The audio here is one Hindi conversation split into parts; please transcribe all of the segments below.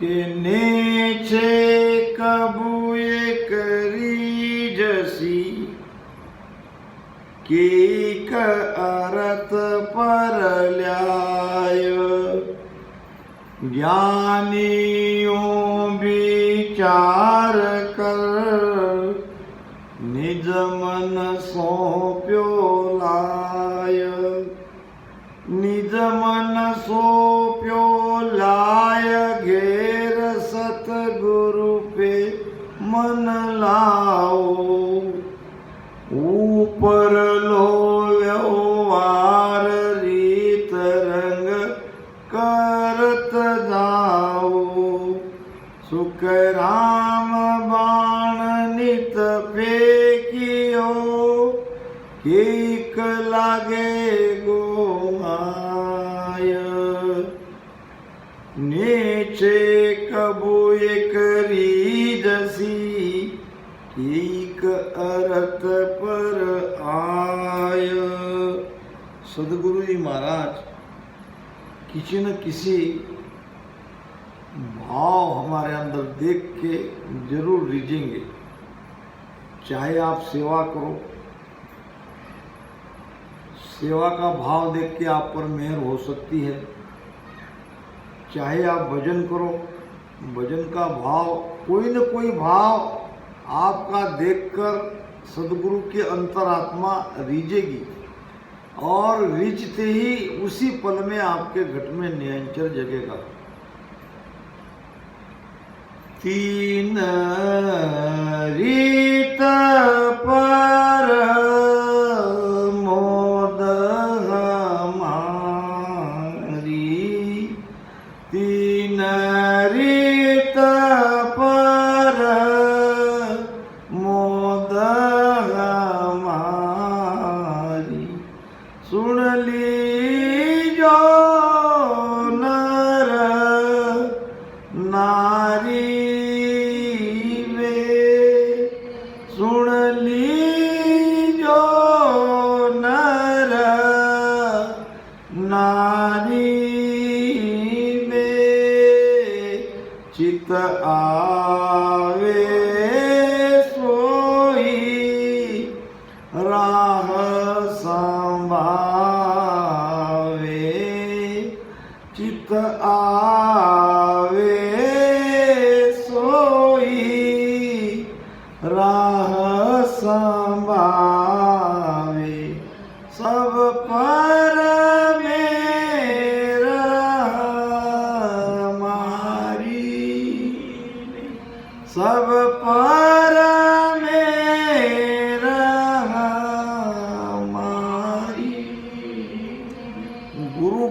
કે નેછે કબૂએ કરી જસી કેક અરત પરલ્યાય જ્ઞાનીઓ વિચાર કર નિજ મન સોંપ્યો લાય નિજ મન સોંપ્યો લાય ઘેર સતગુરુ પે મન લાવો ऊपर लो व्यवहार रीत रंग करत जाओ सुख राम बाण नित फेंकियो एक लागे गोमाय नीचे कबूए करी जसी एक अरत पर आय। सदगुरु जी महाराज किसी न किसी भाव हमारे अंदर देख के जरूर रिझेंगे। चाहे आप सेवा करो, सेवा का भाव देख के आप पर मेहर हो सकती है। चाहे आप भजन करो, भजन का भाव कोई न कोई भाव आपका देखकर सदगुरु की अंतरात्मा रीझेगी और रीझते ही उसी पल में आपके घट में नियंचर जगेगा। तीन रीत पर मोद हमारी तीन रीत पर मोद हमारी सुन लीजो नर नारी वे सुन लीजो नर नारी वे चित आवे राह संभावे चित आवे सोई राह संभावे सब पर मेरा हमारी सब पर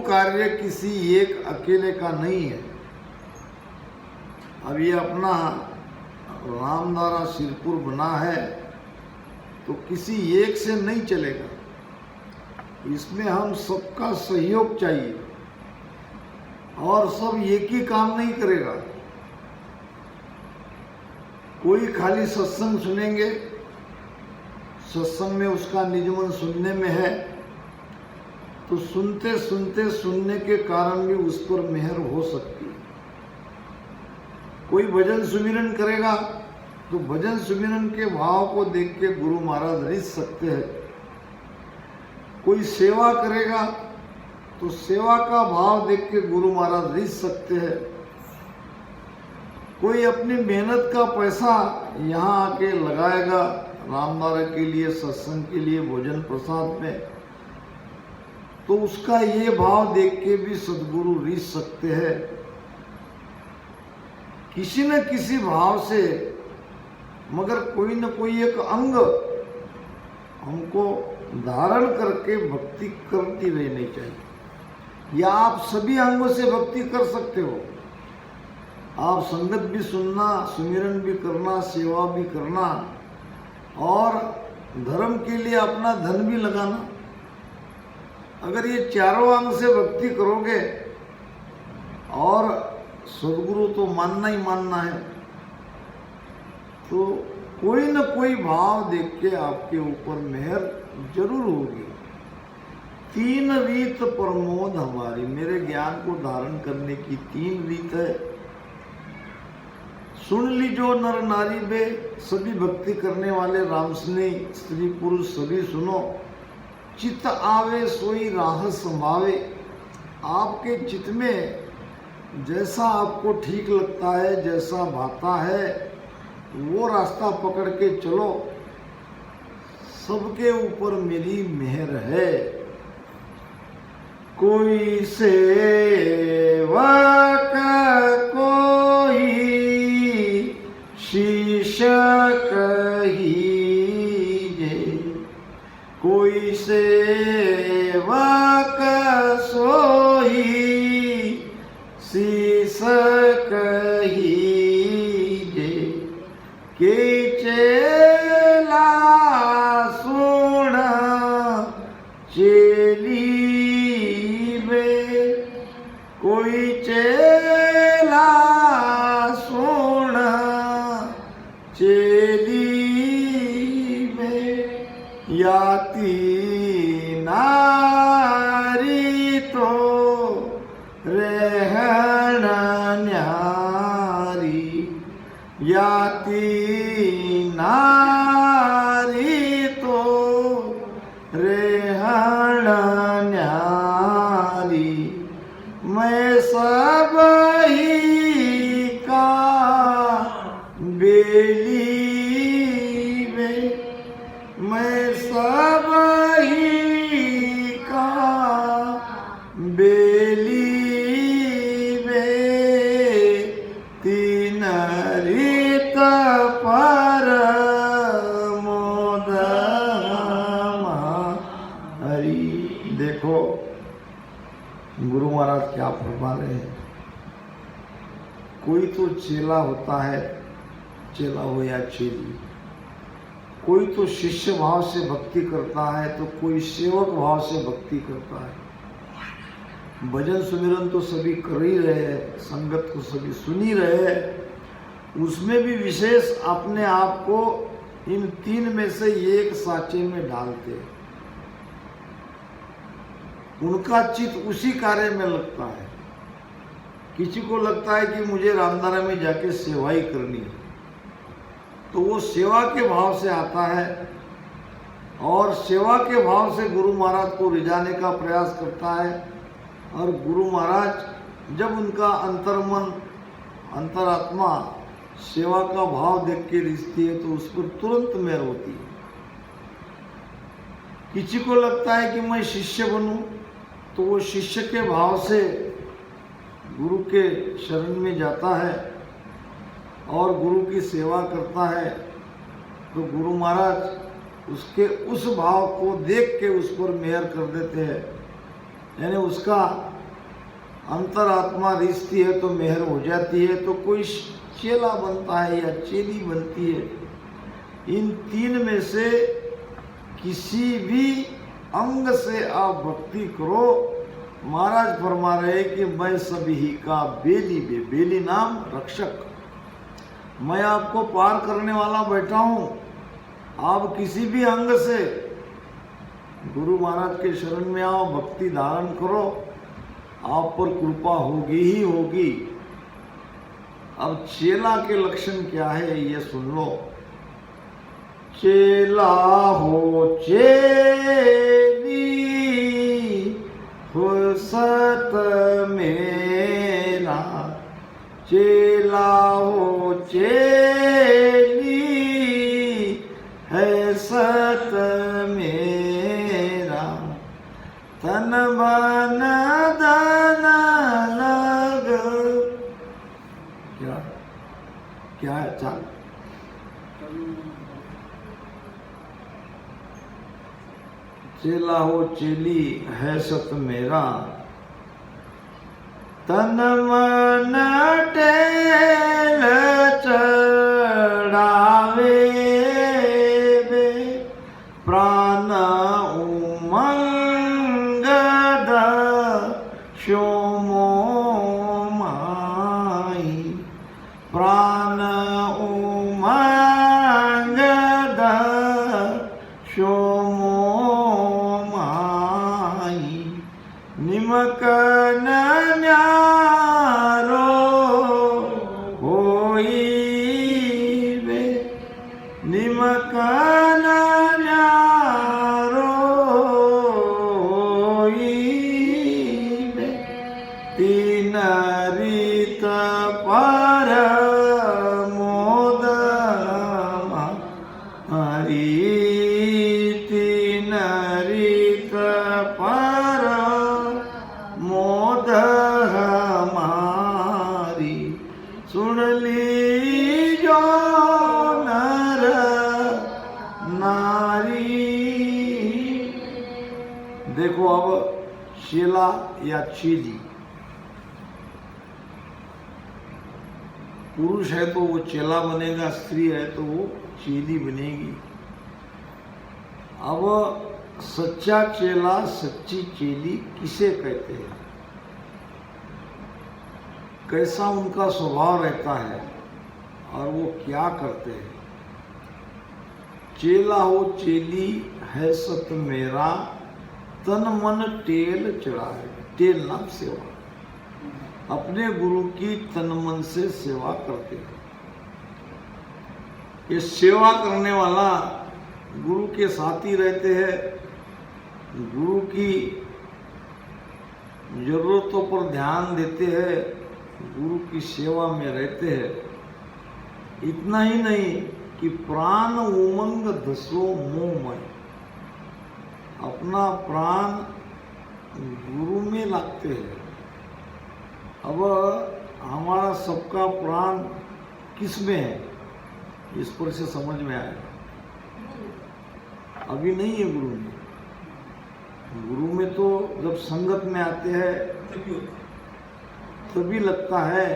कार्य किसी एक अकेले का नहीं है। अब ये अपना रामदारा सिरपुर बना है तो किसी एक से नहीं चलेगा, इसमें हम सबका सहयोग चाहिए और सब एक ही काम नहीं करेगा। कोई खाली सत्संग सुनेंगे, सत्संग में उसका निज मन सुनने में है तो सुनते सुनते सुनने के कारण भी उस पर मेहर हो सकती है। कोई भजन सुमिरन करेगा तो भजन सुमिरन के भाव को देख के गुरु महाराज रिझ सकते हैं। कोई सेवा करेगा तो सेवा का भाव देख के गुरु महाराज रिझ सकते हैं। कोई अपनी मेहनत का पैसा यहाँ आके लगाएगा रामदारा के लिए, सत्संग के लिए, भोजन प्रसाद में, तो उसका ये भाव देख के भी सदगुरु रिझ सकते हैं। किसी न किसी भाव से, मगर कोई न कोई एक अंग हमको धारण करके भक्ति करती रहनी चाहिए। या आप सभी अंगों से भक्ति कर सकते हो। आप संगत भी सुनना, सुमिरन भी करना, सेवा भी करना और धर्म के लिए अपना धन भी लगाना। अगर ये चारों अंग से भक्ति करोगे और सदगुरु तो मानना ही मानना है, तो कोई न कोई भाव देख के आपके ऊपर मेहर जरूर होगी। तीन रीत प्रमोद हमारी, मेरे ज्ञान को धारण करने की तीन रीत है। सुन लीजो नर नारी बे, सभी भक्ति करने वाले राम स्नेही स्त्री पुरुष सभी सुनो। चित्त आवे सोई राह संभावे, आपके चित्त में जैसा आपको ठीक लगता है, जैसा भाता है, वो रास्ता पकड़ के चलो। सबके ऊपर मेरी मेहर है। कोई सेवक कोई शीश कहीजे, कोई सेवक सोई शीश कहीजे। के चेला सुन चेली में, कोई चेला सुन चेली में। याती नारी तो रहन न्यारी, याती नारी तो रहन न्यारी। मैं सब ही का बेली में, मैं सब ही का बेली में। तीन रीत पर मोद हरि। देखो गुरु महाराज क्या फरमा रहे हैं। कोई तो चेला होता है, चेला हो या चेली, कोई तो शिष्य भाव से भक्ति करता है, तो कोई सेवक भाव से भक्ति करता है। भजन सुमिरन तो सभी कर ही रहे हैं, संगत को सभी सुन ही रहे हैं, उसमें भी विशेष अपने आप को इन तीन में से एक साँचे में डालते हैं। उनका चित्त उसी कार्य में लगता है। किसी को लगता है कि मुझे रामधारा में जाके सेवा ही करनी है, तो वो सेवा के भाव से आता है और सेवा के भाव से गुरु महाराज को रिझाने का प्रयास करता है। और गुरु महाराज जब उनका अंतर्मन अंतरात्मा सेवा का भाव देख के रिझती है, तो उस पर तुरंत मेहर होती है। किसी को लगता है कि मैं शिष्य बनूं, तो वो शिष्य के भाव से गुरु के शरण में जाता है और गुरु की सेवा करता है। तो गुरु महाराज उसके उस भाव को देख के उस पर मेहर कर देते हैं, यानी उसका अंतरात्मा रिश्ती है तो मेहर हो जाती है। तो कोई चेला बनता है या चेली बनती है। इन तीन में से किसी भी अंग से आप भक्ति करो। महाराज फरमा रहे कि मैं सभी का बेली बे, बेली नाम रक्षक, मैं आपको पार करने वाला बैठा हूँ। आप किसी भी अंग से गुरु महाराज के शरण में आओ, भक्ति धारण करो, आप पर कृपा होगी ही होगी। अब चेला के लक्षण क्या है ये सुन लो। चेला हो चेली फुर्सत मेरा, चेला हो चेली है सत मेरा। तन मन धन लग, क्या है चाल? चेला हो चेली है सत मेरा, तन मन टेल चढ़ावे बे, प्राण उमंग शोमो माई, प्राण उमंग शोमो निमक न्यारो होई नरित पर मोद हमारी नरित पर मोद हमारी सुन ली जो नर नारी। देखो अब चेला या चेली, पुरुष है तो वो चेला बनेगा, स्त्री है तो वो चेली बनेगी। अब सच्चा चेला सच्ची चेली किसे कहते हैं, कैसा उनका स्वभाव रहता है और वो क्या करते हैं। चेला हो चेली है सत मेरा, तन मन टेल चढ़ाए। टेल नाम सेवा, अपने गुरु की तन मन से सेवा करते हैं। ये सेवा करने वाला गुरु के साथी रहते हैं, गुरु की जरूरतों पर ध्यान देते हैं, गुरु की सेवा में रहते हैं। इतना ही नहीं कि प्राण उमंग दसो मोहमय, अपना प्राण गुरु में लगते हैं। अब हमारा सबका प्राण किस में है, इस पर से समझ में आया। अभी नहीं है गुरु में। गुरु में तो जब संगत में आते हैं तभी लगता है।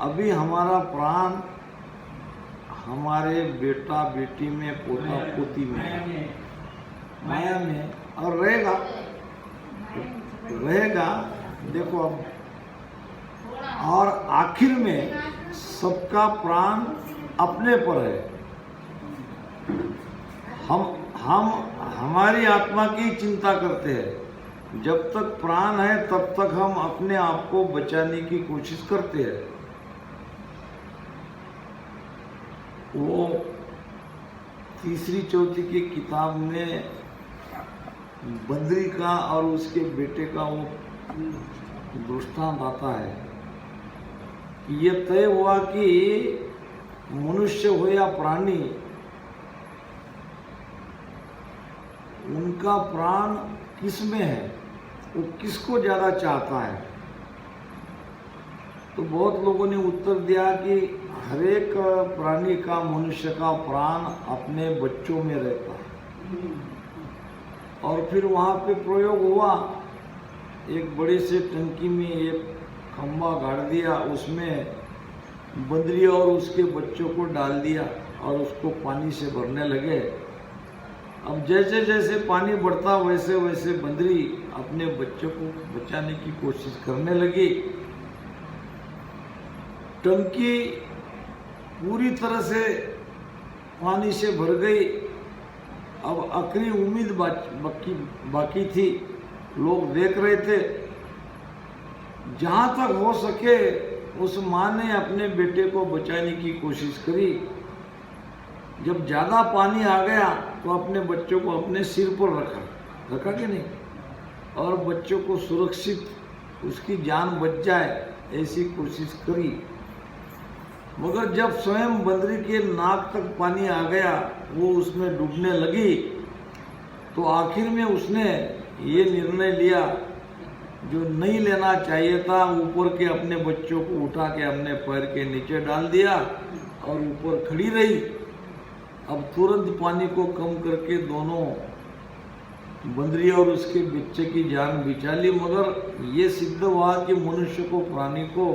अभी हमारा प्राण हमारे बेटा बेटी में, पोता पोती में, माया में, और रहेगा। देखो अब, और आखिर में सबका प्राण अपने पर है। हम हमारी आत्मा की चिंता करते हैं। जब तक प्राण है तब तक हम अपने आप को बचाने की कोशिश करते हैं। वो तीसरी चौथी की किताब में बद्री का और उसके बेटे का वो दृष्टांत आता है कि ये तय हुआ कि मनुष्य हो या प्राणी, उनका प्राण किस में है, वो किसको ज्यादा चाहता है। तो बहुत लोगों ने उत्तर दिया कि हरेक प्राणी का, मनुष्य का प्राण अपने बच्चों में रहता है। और फिर वहाँ पे प्रयोग हुआ, एक बड़े से टंकी में एक खंबा गाड़ दिया, उसमें बंदरी और उसके बच्चों को डाल दिया और उसको पानी से भरने लगे। अब जैसे जैसे पानी बढ़ता वैसे वैसे बंदरी अपने बच्चों को बचाने की कोशिश करने लगी। टंकी पूरी तरह से पानी से भर गई। अब आखिरी उम्मीद बाकी थी। लोग देख रहे थे। जहां तक हो सके उस माँ ने अपने बेटे को बचाने की कोशिश करी। जब ज्यादा पानी आ गया तो अपने बच्चों को अपने सिर पर रखा कि नहीं, और बच्चों को सुरक्षित, उसकी जान बच जाए ऐसी कोशिश करी। मगर जब स्वयं बंदरी के नाक तक पानी आ गया, वो उसमें डूबने लगी, तो आखिर में उसने ये निर्णय लिया जो नहीं लेना चाहिए था। ऊपर के अपने बच्चों को उठा के अपने पैर के नीचे डाल दिया और ऊपर खड़ी रही। अब तुरंत पानी को कम करके दोनों, बंदरी और उसके बच्चे की जान बचा ली। मगर ये सिद्ध हुआ कि मनुष्य को, प्राणी को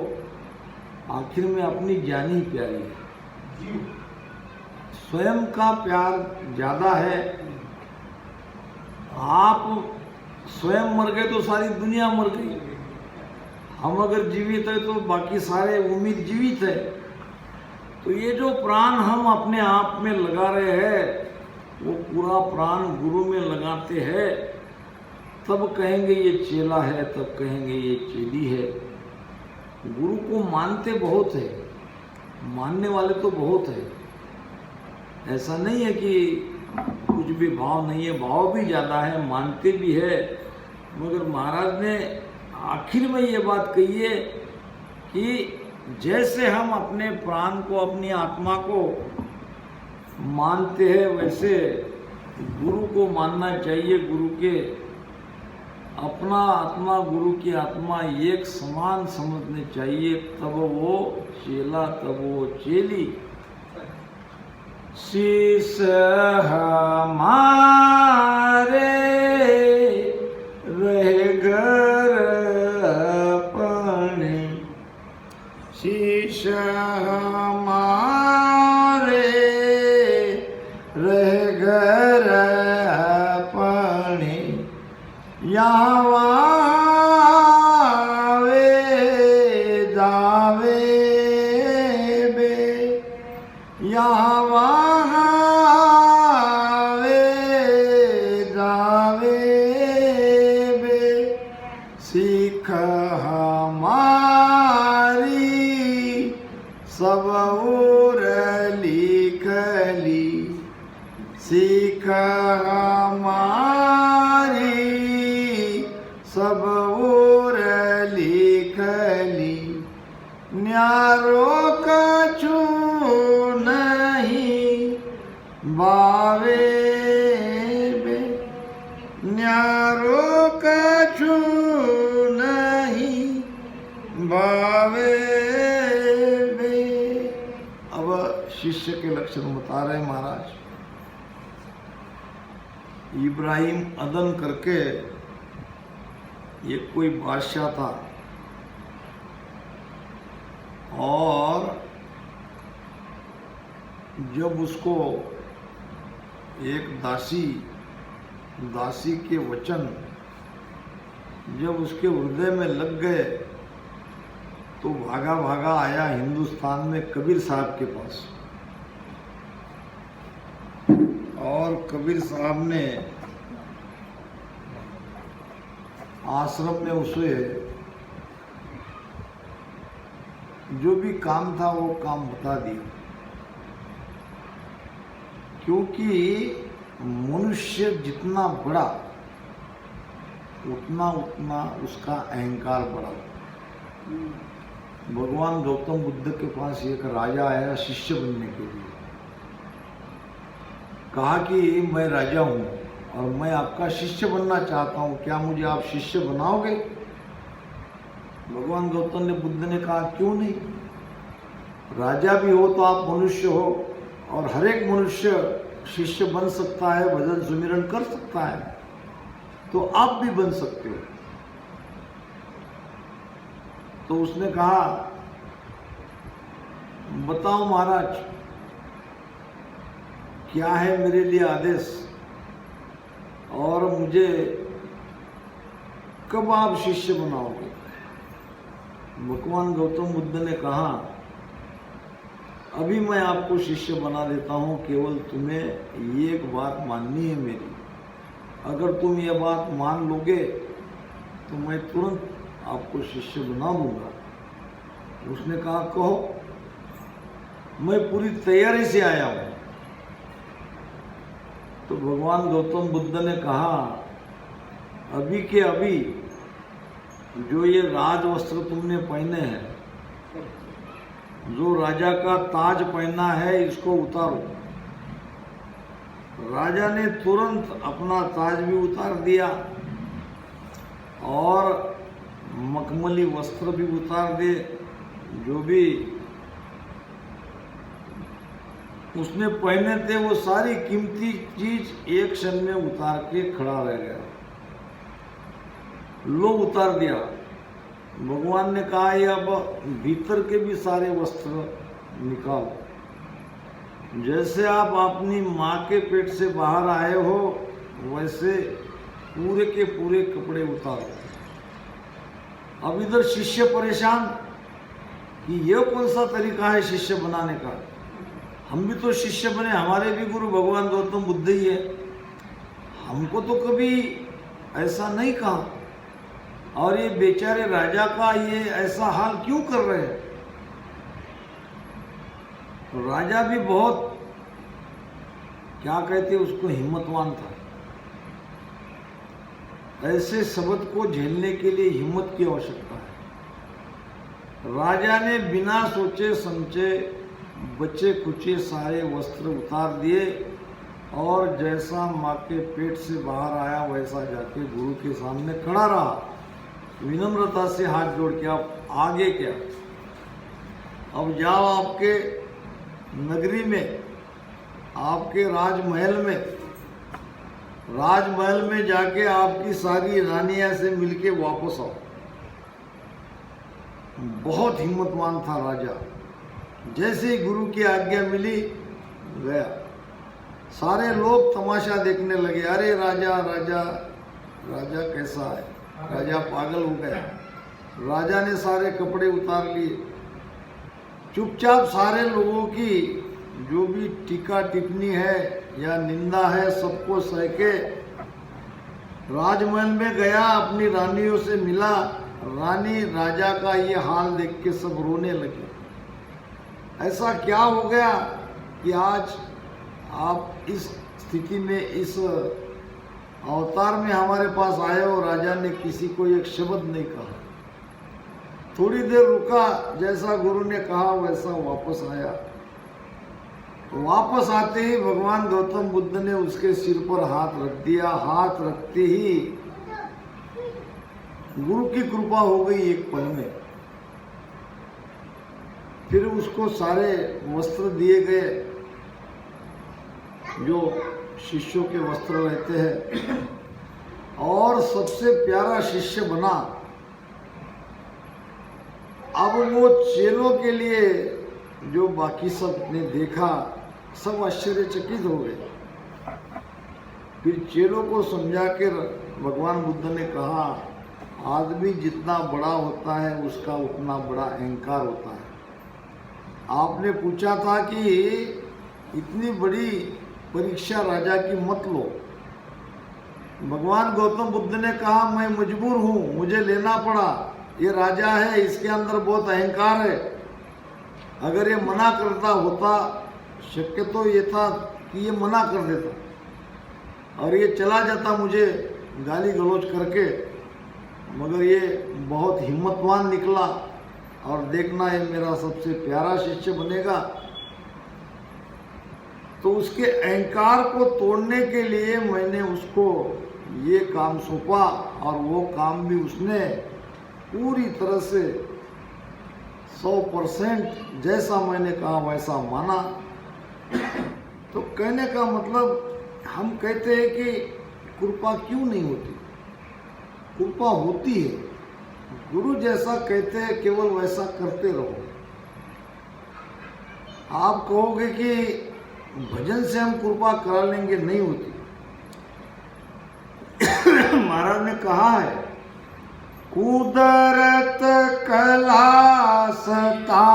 आखिर में अपनी जान ही प्यारी है। स्वयं का प्यार ज्यादा है। आप स्वयं मर गए तो सारी दुनिया मर गई। हम अगर जीवित है तो बाकी सारे उम्मीद जीवित है। तो ये जो प्राण हम अपने आप में लगा रहे हैं, वो पूरा प्राण गुरु में लगाते हैं, तब कहेंगे ये चेला है, तब कहेंगे ये चेली है। गुरु को मानते बहुत है, मानने वाले तो बहुत है। ऐसा नहीं है कि कुछ भी भाव नहीं है, भाव भी ज़्यादा है, मानते भी है। मगर महाराज ने आखिर में ये बात कहिए कि जैसे हम अपने प्राण को, अपनी आत्मा को मानते हैं, वैसे गुरु को मानना चाहिए। गुरु के अपना आत्मा, गुरु की आत्मा एक समान समझने चाहिए, तब वो चेला, तब वो चेली। शीश हमारे रहे घर अपने, शीश हमारे रहे घर अपने, यहाँ वे जावे बे, यहाँ वे जावे बे, सीख हमारी सब और लिख ली, सीख हमारी सब और लिख ली, न्यारो कछु नहीं बावे बे, न्यारो कछु नहीं बावे बे। अब शिष्य के लक्षण बता रहे महाराज। इब्राहिम अदन करके ये कोई बादशाह था, और जब उसको एक दासी के वचन जब उसके हृदय में लग गए, तो भागा भागा आया हिंदुस्तान में कबीर साहब के पास, और कबीर साहब ने आश्रम में उसे जो भी काम था वो काम बता दिया। क्योंकि मनुष्य जितना बड़ा, उतना उतना उसका अहंकार बढ़ा। भगवान गौतम बुद्ध के पास एक राजा आया शिष्य बनने के लिए, कहा कि मैं राजा हूँ और मैं आपका शिष्य बनना चाहता हूँ, क्या मुझे आप शिष्य बनाओगे? भगवान गौतम ने बुद्ध ने कहा क्यों नहीं, राजा भी हो तो आप मनुष्य हो, और हर एक मनुष्य शिष्य बन सकता है, भजन सुमिरन कर सकता है, तो आप भी बन सकते हो। तो उसने कहा बताओ महाराज क्या है मेरे लिए आदेश, और मुझे कब आप शिष्य बनाओगे? भगवान गौतम बुद्ध ने कहा अभी मैं आपको शिष्य बना देता हूँ, केवल तुम्हें एक बात माननी है मेरी, अगर तुम ये बात मान लोगे तो मैं तुरंत आपको शिष्य बना दूंगा। उसने कहा कहो, मैं पूरी तैयारी से आया हूँ। तो भगवान गौतम बुद्ध ने कहा अभी के अभी जो ये राज वस्त्र तुमने पहने हैं, जो राजा का ताज पहना है, इसको उतारो। राजा ने तुरंत अपना ताज भी उतार दिया और मखमली वस्त्र भी उतार दे, जो भी उसने पहने थे वो सारी कीमती चीज एक क्षण में उतार के खड़ा रह गया। लो उतार दिया। भगवान ने कहा ये अब भीतर के भी सारे वस्त्र निकालो। जैसे आप अपनी माँ के पेट से बाहर आए हो, वैसे पूरे के पूरे कपड़े उतारो। अब इधर शिष्य परेशान कि ये कौन सा तरीका है शिष्य बनाने का, हम भी तो शिष्य बने, हमारे भी गुरु भगवान गौतम बुद्ध ही है, हमको तो कभी ऐसा नहीं कहा, और ये बेचारे राजा का ये ऐसा हाल क्यों कर रहे हैं? तो राजा भी बहुत क्या कहते उसको हिम्मतवान था। ऐसे शब्द को झेलने के लिए हिम्मत की आवश्यकता है। राजा ने बिना सोचे समझे बचे कुचे सारे वस्त्र उतार दिए और जैसा माँ के पेट से बाहर आया वैसा जाके गुरु के सामने खड़ा रहा, विनम्रता से हाथ जोड़ के। आप आगे क्या? अब जाओ आपके नगरी में, आपके राजमहल में जाके आपकी सारी रानियां से मिलके वापस आओ। बहुत हिम्मतवान था राजा। जैसे ही गुरु की आज्ञा मिली गया। सारे लोग तमाशा देखने लगे। अरे राजा राजा राजा कैसा है? राजा पागल हो गया। राजा ने सारे कपड़े उतार लिए। चुपचाप सारे लोगों की जो भी टीका टिप्पणी है या निंदा है सबको सह के राजमहल में गया, अपनी रानियों से मिला। रानी राजा का ये हाल देख के सब रोने लगी। ऐसा क्या हो गया कि आज आप इस स्थिति में, इस अवतार में हमारे पास आए हो? राजा ने किसी को एक शब्द नहीं कहा। थोड़ी देर रुका, जैसा गुरु ने कहा वैसा वापस आया। वापस आते ही भगवान गौतम बुद्ध ने उसके सिर पर हाथ रख दिया। हाथ रखते ही गुरु की कृपा हो गई एक पल में। फिर उसको सारे वस्त्र दिए गए जो शिष्यों के वस्त्र रहते हैं, और सबसे प्यारा शिष्य बना। अब वो चेलों के लिए, जो बाकी सब ने देखा, सब आश्चर्यचकित हो गए। फिर चेलों को समझा कर भगवान बुद्ध ने कहा, आदमी जितना बड़ा होता है उसका उतना बड़ा अहंकार होता है। आपने पूछा था कि इतनी बड़ी परीक्षा राजा की मत लो। भगवान गौतम बुद्ध ने कहा, मैं मजबूर हूँ, मुझे लेना पड़ा। ये राजा है, इसके अंदर बहुत अहंकार है। अगर ये मना करता होता, शक्य तो ये था कि ये मना कर देता और ये चला जाता मुझे गाली गलौज करके, मगर ये बहुत हिम्मतवान निकला और देखना ये मेरा सबसे प्यारा शिष्य बनेगा। तो उसके अहंकार को तोड़ने के लिए मैंने उसको ये काम सौंपा और वो काम भी उसने पूरी तरह से 100% जैसा मैंने कहा वैसा माना। तो कहने का मतलब, हम कहते हैं कि कृपा क्यों नहीं होती? कृपा होती है। गुरु जैसा कहते हैं केवल वैसा करते रहो। आप कहोगे कि भजन से हम कृपा करा लेंगे, नहीं होती। महाराज ने कहा है, कुदरत कला सता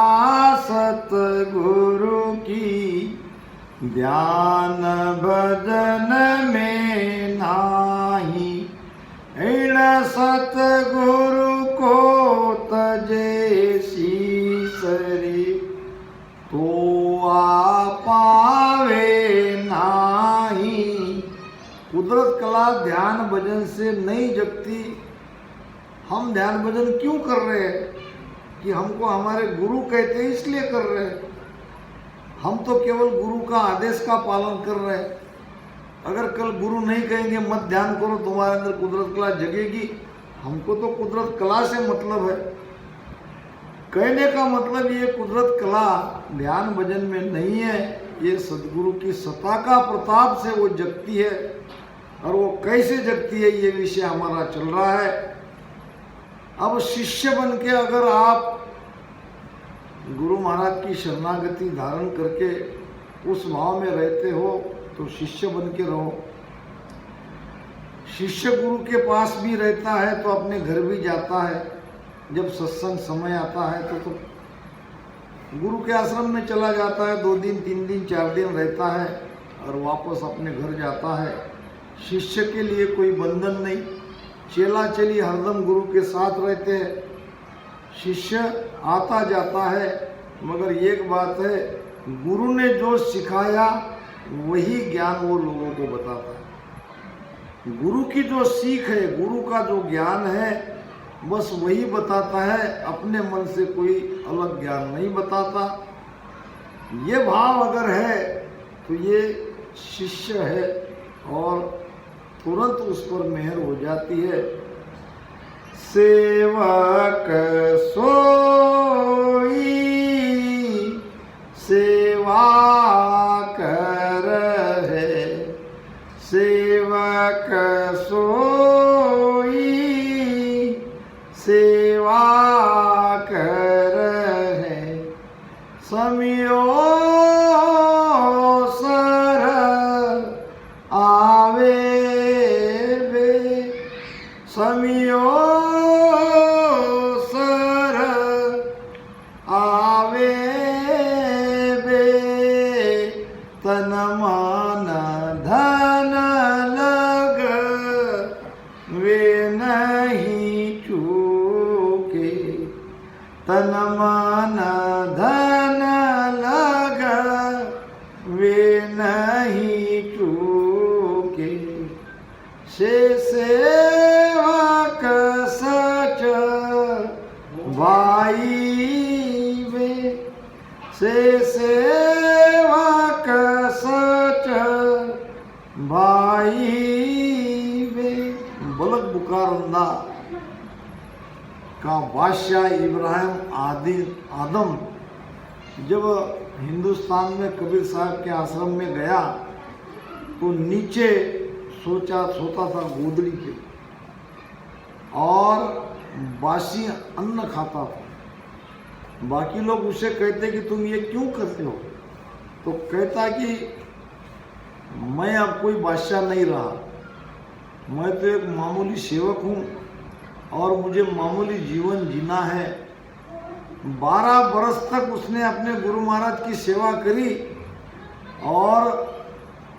सतगुरु की, ध्यान भजन में नाही। इन सतगुरु को तजे शीसरी, तो आ पावे नाही। कुदरत कला ध्यान भजन से नहीं जगती। हम ध्यान भजन क्यों कर रहे हैं? कि हमको हमारे गुरु कहते हैं इसलिए कर रहे हैं। हम तो केवल गुरु का आदेश का पालन कर रहे हैं। अगर कल गुरु नहीं कहेंगे मत ध्यान करो, तुम्हारे अंदर कुदरत कला जगेगी। हमको तो कुदरत कला से मतलब है। कहने का मतलब ये कुदरत कला ध्यान भजन में नहीं है, ये सदगुरु की सत्ता का प्रताप से वो जगती है। और वो कैसे जगती है ये विषय हमारा चल रहा है। अब शिष्य बन के अगर आप गुरु महाराज की शरणागति धारण करके उस भाव में रहते हो तो शिष्य बन के रहो। शिष्य गुरु के पास भी रहता है तो अपने घर भी जाता है। जब सत्संग समय आता है तो गुरु के आश्रम में चला जाता है, 2 दिन 3 दिन 4 दिन रहता है और वापस अपने घर जाता है। शिष्य के लिए कोई बंधन नहीं, चेला चेली हरदम गुरु के साथ रहते हैं। शिष्य आता जाता है, मगर एक बात है, गुरु ने जो सिखाया वही ज्ञान वो लोगों को बताता है। गुरु की जो सीख है, गुरु का जो ज्ञान है, बस वही बताता है, अपने मन से कोई अलग ज्ञान नहीं बताता। ये भाव अगर है तो ये शिष्य है और तुरंत उस पर मेहर हो जाती है। सेवक सोई सेवा कर है, सेवक सोई सेवा कर है। समियो सर आवे बे, समियो सर आवे बे, तन मन धन लग वे नहीं चूके, तन मन धन लग वे नहीं चूके। से सेवक सच भाई वे, से सेवक सच भाई वे। बलक बुकारंदा का बादशाह इब्राहिम आदम जब हिंदुस्तान में कबीर साहब के आश्रम में गया तो नीचे सोता था गोदड़ी पे और बासी अन्न खाता था। बाकी लोग उसे कहते कि तुम ये क्यों करते हो, तो कहता कि मैं अब कोई बादशाह नहीं रहा, मैं तो एक मामूली सेवक हूँ और मुझे मामूली जीवन जीना है। 12 बरस तक उसने अपने गुरु महाराज की सेवा करी और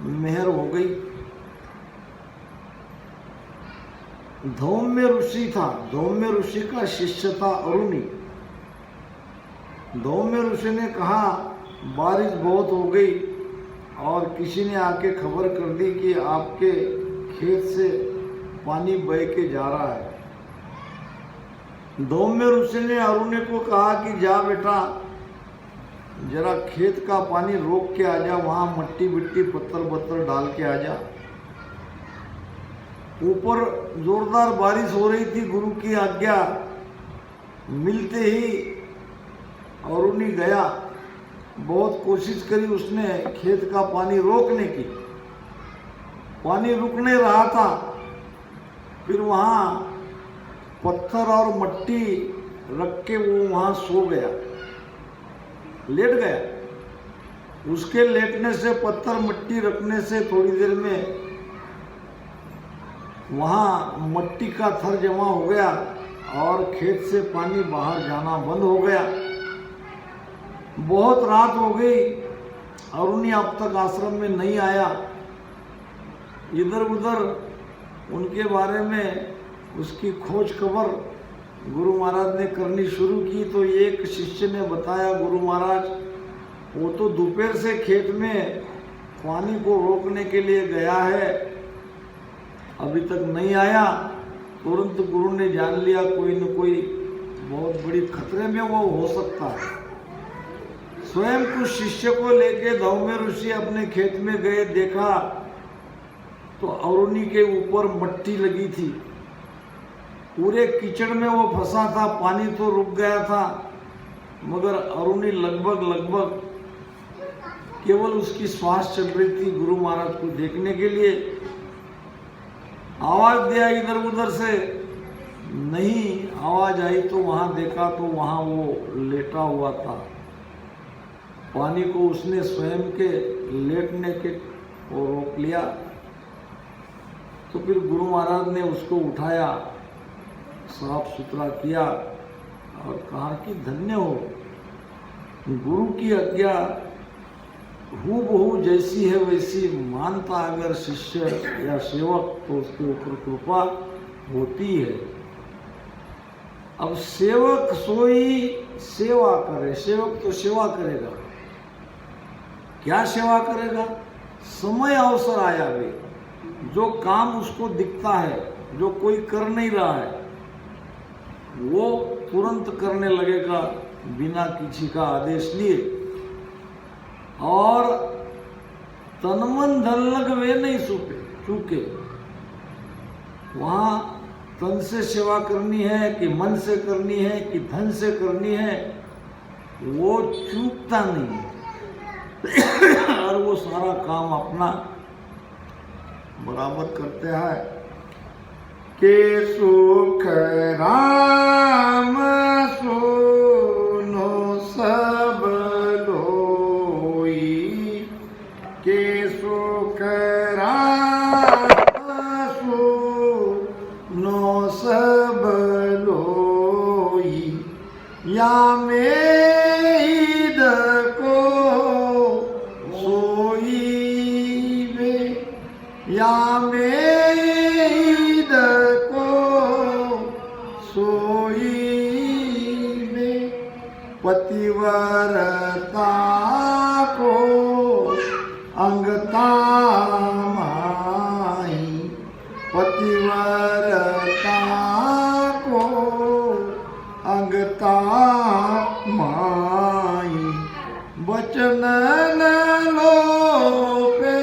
मेहर हो गई। धौम्य ऋषि था, धौम्य ऋषि का शिष्य था अरुणी। धौम्य ऋषि ने कहा बारिश बहुत हो गई और किसी ने आके खबर कर दी कि आपके खेत से पानी बह के जा रहा है। धौम्य ऋषि ने अरुणी को कहा कि जा बेटा, जरा खेत का पानी रोक के आ जा, वहां मट्टी बिट्टी पत्थर बत्तर डाल के आ जा। ऊपर जोरदार बारिश हो रही थी, गुरु की आज्ञा मिलते ही अरुणी गया। बहुत कोशिश करी उसने खेत का पानी रोकने की, पानी रुक नहीं रहा था। फिर वहाँ पत्थर और मट्टी रख के वो वहाँ सो गया, लेट गया। उसके लेटने से, पत्थर मट्टी रखने से थोड़ी देर में वहाँ मट्टी का थर जमा हो गया और खेत से पानी बाहर जाना बंद हो गया। बहुत रात हो गई, अरुणी अब तक आश्रम में नहीं आया। इधर उधर उनके बारे में उसकी खोज खबर गुरु महाराज ने करनी शुरू की तो एक शिष्य ने बताया, गुरु महाराज वो तो दोपहर से खेत में पानी को रोकने के लिए गया है, अभी तक नहीं आया। तुरंत गुरु ने जान लिया कोई न कोई बहुत बड़ी खतरे में वो हो सकता है। स्वयं कुछ शिष्य को लेके धौम्य ऋषि अपने खेत में गए, देखा तो अरुणी के ऊपर मट्टी लगी थी, पूरे कीचड़ में वो फंसा था। पानी तो रुक गया था मगर अरुणी लगभग केवल उसकी श्वास चल रही थी। गुरु महाराज को देखने के लिए आवाज दिया इधर उधर से, नहीं आवाज आई तो वहां देखा तो वहां वो लेटा हुआ था। पानी को उसने स्वयं के लेटने के को रोक लिया। तो फिर गुरु महाराज ने उसको उठाया, साफ सुथरा किया और कहा कि धन्य हो, गुरु की आज्ञा हूबहू जैसी है वैसी मानता अगर शिष्य या सेवक तो उसके ऊपर कृपा होती है। अब सेवक सोई सेवा करे, सेवक तो सेवा करेगा। क्या सेवा करेगा? समय अवसर आया वे, जो काम उसको दिखता है, जो कोई कर नहीं रहा है, वो तुरंत करने लगेगा बिना किसी का आदेश लिए। और तन मन धन लग वे नहीं चूके। वहां तन से सेवा करनी है कि मन से करनी है कि धन से करनी है, वो चूकता नहीं और वो सारा काम अपना बराबर करते हैं। के सुख राम सुनो सब लोई, के सुख राम सुनो सब लोई, या मेद को सोई वे, या मेद को सोई वे, पतिव्रता को अंगता माई, पतिव्रता को अंगता माई, बचन न लोपे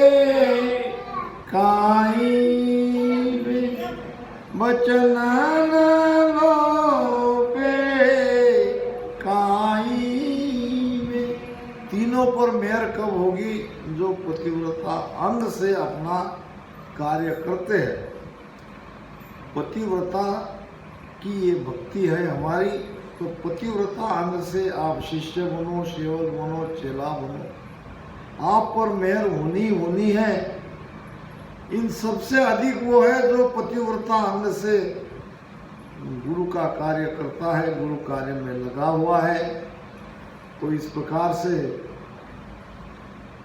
काई वे, बचन न लोपे काई वे। तीनों पर मेहर कब होगी? जो पतिव्रता अंग से अपना कार्य करते हैं। पतिव्रता की ये भक्ति है हमारी, तो पतिव्रता अंग से आप शिष्य बनो, सेवक बनो, चेला बनो, आप पर मेहर होनी है। इन सबसे अधिक वो है जो पतिव्रता अंग से गुरु का कार्य करता है, गुरु कार्य में लगा हुआ है। तो इस प्रकार से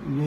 यही